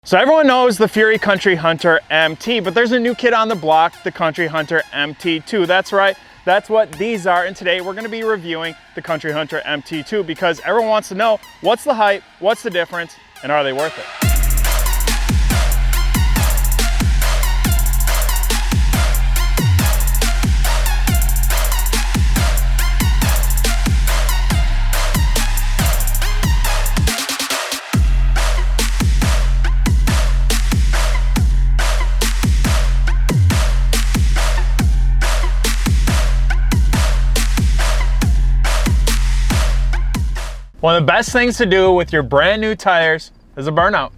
So everyone knows the Fury Country Hunter MT, but there's a new kid on the block, the Country Hunter MT2. That's right, that's what these are. And today we're gonna be reviewing the Country Hunter MT2 because everyone wants to know what's the hype, what's the difference, and are they worth it? One of the best things to do with your brand new tires is a burnout.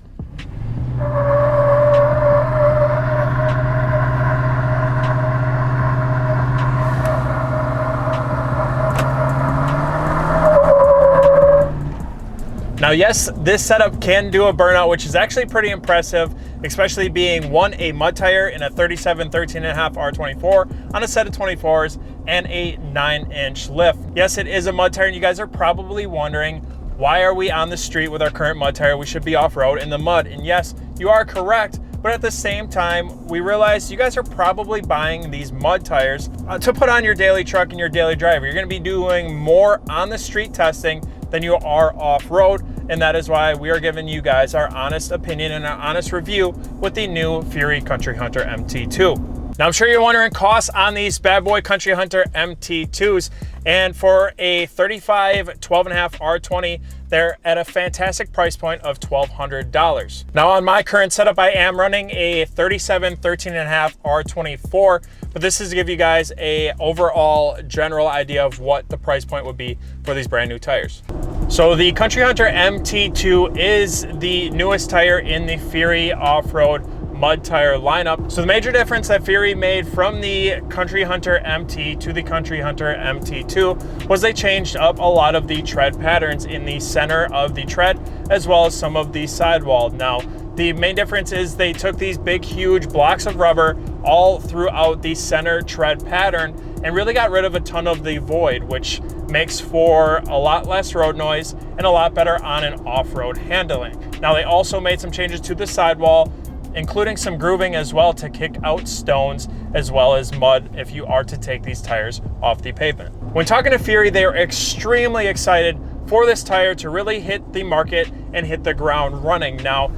Now, yes, this setup can do a burnout, which is actually pretty impressive, especially being a mud tire in a 37 13.5 R24 on a set of 24s and a 9-inch lift. Yes, it is a mud tire, and you guys are probably wondering, why are we on the street with our current mud tire? We should be off-road in the mud. And yes, you are correct, but at the same time, we realize you guys are probably buying these mud tires to put on your daily truck and your daily driver. You're gonna be doing more on the street testing than you are off-road, and that is why we are giving you guys our honest opinion and our honest review with the new Fury Country Hunter MT2. Now, I'm sure you're wondering costs on these bad boy Country Hunter MT2s, and for a 35 12.5 R20, they're at a fantastic price point of $1,200. Now, on my current setup, I am running a 37 13.5 R24, but this is to give you guys a overall general idea of what the price point would be for these brand new tires. So the Country Hunter MT2 is the newest tire in the Fury off-road mud tire lineup. So the major difference that Fury made from the Country Hunter MT to the Country Hunter MT2 was they changed up a lot of the tread patterns in the center of the tread, as well as some of the sidewall. Now, the main difference is they took these big, huge blocks of rubber all throughout the center tread pattern and really got rid of a ton of the void, which makes for a lot less road noise and a lot better on and off-road handling. Now, they also made some changes to the sidewall, including some grooving as well to kick out stones as well as mud if you are to take these tires off the pavement. When talking to Fury, they are extremely excited for this tire to really hit the market and hit the ground running. Now,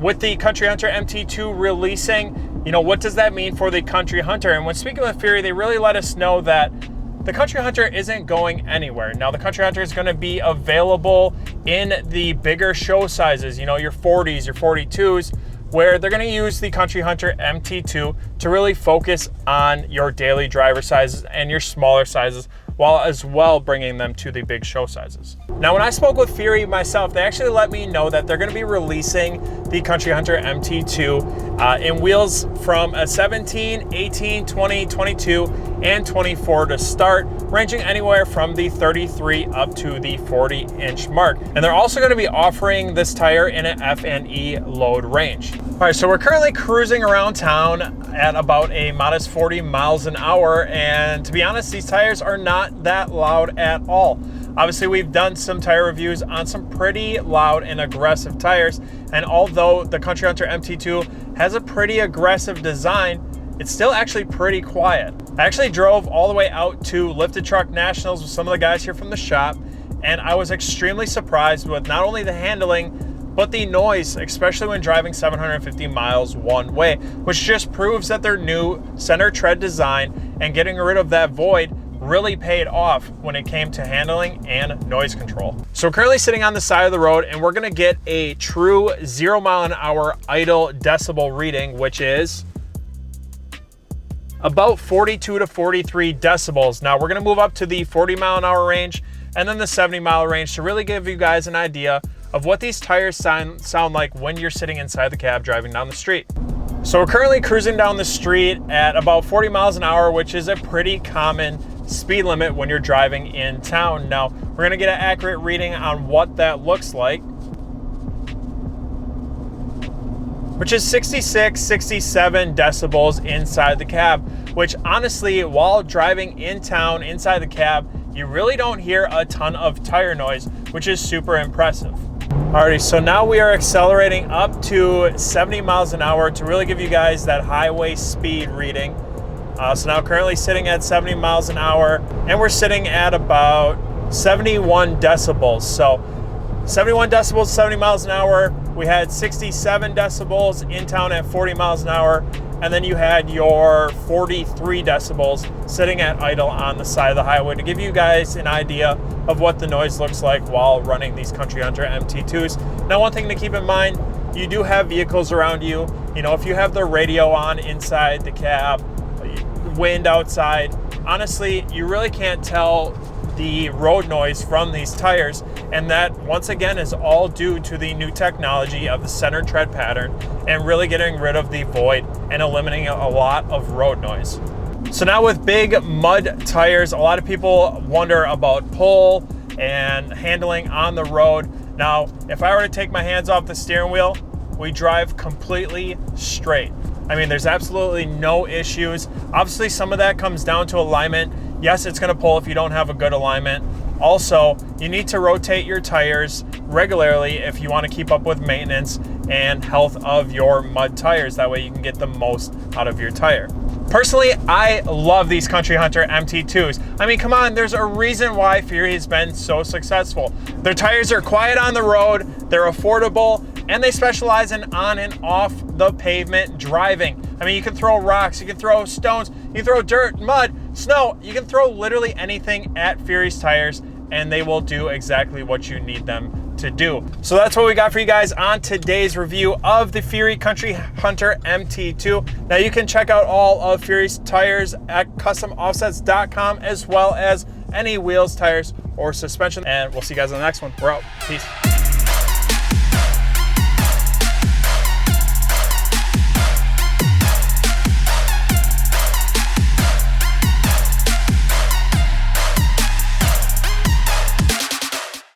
with the Country Hunter MT2 releasing, what does that mean for the Country Hunter? And when speaking with Fury, they really let us know that the Country Hunter isn't going anywhere. Now, the Country Hunter is going to be available in the bigger show sizes, your 40s, your 42s, where they're going to use the Country Hunter MT2 to really focus on your daily driver sizes and your smaller sizes, while as well bringing them to the big show sizes. Now, when I spoke with Fury myself, they actually let me know that they're going to be releasing the Country Hunter MT2 in wheels from a 17, 18, 20, 22, and 24 to start, ranging anywhere from the 33 up to the 40-inch mark. And they're also going to be offering this tire in an F&E load range. All right, so we're currently cruising around town at about a modest 40 miles an hour, and to be honest, these tires are not that loud at all. Obviously, we've done some tire reviews on some pretty loud and aggressive tires, and although the Country Hunter MT2 has a pretty aggressive design, it's still actually pretty quiet. I actually drove all the way out to Lifted Truck Nationals with some of the guys here from the shop, and I was extremely surprised with not only the handling, but the noise, especially when driving 750 miles one way, which just proves that their new center tread design and getting rid of that void really paid off when it came to handling and noise control. So we're currently sitting on the side of the road, and we're gonna get a true 0 mile an hour idle decibel reading, which is about 42 to 43 decibels. Now, we're gonna move up to the 40 mile an hour range and then the 70 mile range to really give you guys an idea of what these tires sound like when you're sitting inside the cab driving down the street. So we're currently cruising down the street at about 40 miles an hour, which is a pretty common speed limit when you're driving in town. Now, we're gonna get an accurate reading on what that looks like, which is 66, 67 decibels inside the cab, which honestly, while driving in town inside the cab, you really don't hear a ton of tire noise, which is super impressive. Alrighty, so now we are accelerating up to 70 miles an hour to really give you guys that highway speed reading. So now currently sitting at 70 miles an hour, and we're sitting at about 71 decibels. So 71 decibels, 70 miles an hour. We had 67 decibels in town at 40 miles an hour. And then you had your 43 decibels sitting at idle on the side of the highway to give you guys an idea of what the noise looks like while running these Country Hunter MT2s. Now, one thing to keep in mind, you do have vehicles around you. You know, if you have the radio on inside the cab, wind outside, honestly, you really can't tell the road noise from these tires, and that once again is all due to the new technology of the center tread pattern and really getting rid of the void and eliminating a lot of road noise. So now with big mud tires, a lot of people wonder about pull and handling on the road. Now, if I were to take my hands off the steering wheel, we drive completely straight. I mean, there's absolutely no issues. Obviously, some of that comes down to alignment. Yes, it's gonna pull if you don't have a good alignment. Also, you need to rotate your tires regularly if you wanna keep up with maintenance and health of your mud tires. That way you can get the most out of your tire. Personally, I love these Country Hunter MT2s. I mean, come on, there's a reason why Fury has been so successful. Their tires are quiet on the road, they're affordable, and they specialize in on and off the pavement driving. I mean, you can throw rocks, you can throw stones, you can throw dirt, mud, snow, you can throw literally anything at Fury's tires and they will do exactly what you need them to do. So that's what we got for you guys on today's review of the Fury Country Hunter MT2. Now you can check out all of Fury's tires at customoffsets.com, as well as any wheels, tires, or suspension. And we'll see you guys on the next one. We're out. Peace.